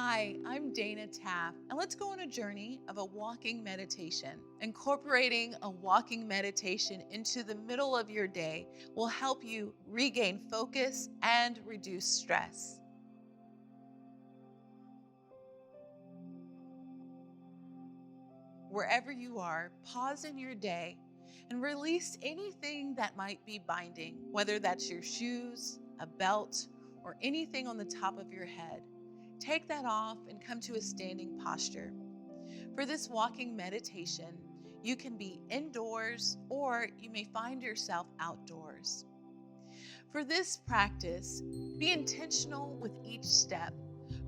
Hi, I'm Dana Taff, and let's go on a journey of a walking meditation. Incorporating a walking meditation into the middle of your day will help you regain focus and reduce stress. Wherever you are, pause in your day and release anything that might be binding, whether that's your shoes, a belt, or anything on the top of your head. Take that off and come to a standing posture. For this walking meditation, you can be indoors or you may find yourself outdoors. For this practice, be intentional with each step,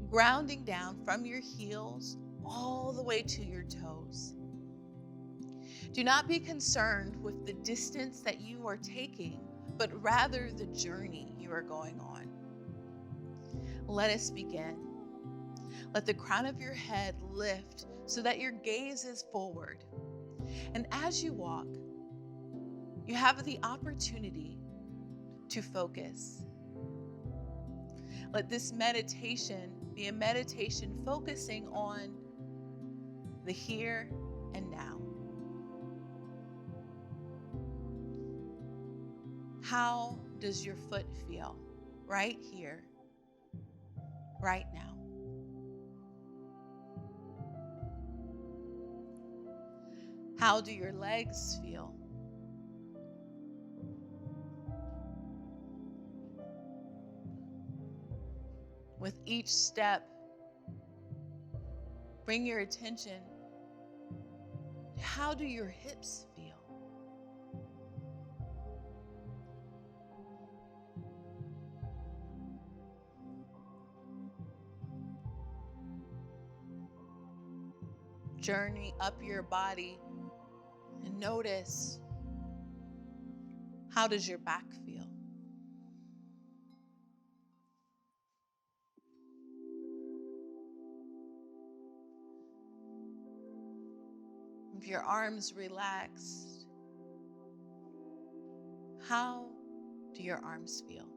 grounding down from your heels all the way to your toes. Do not be concerned with the distance that you are taking, but rather the journey you are going on. Let us begin. Let the crown of your head lift so that your gaze is forward. And as you walk, you have the opportunity to focus. Let this meditation be a meditation focusing on the here and now. How does your foot feel right here, right now? How do your legs feel? With each step, bring your attention to how do your hips feel? Journey up your body and notice, how does your back feel? If your arms relaxed, how do your arms feel?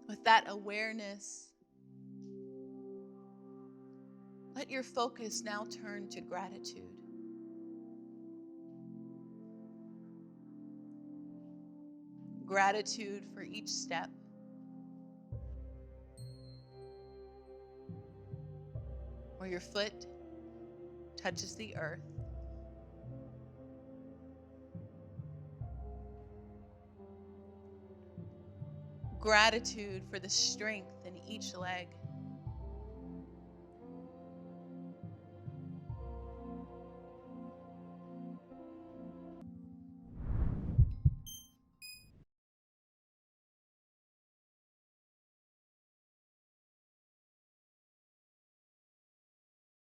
With that awareness, let your focus now turn to gratitude. Gratitude for each step. Where your foot touches the earth. Gratitude for the strength in each leg.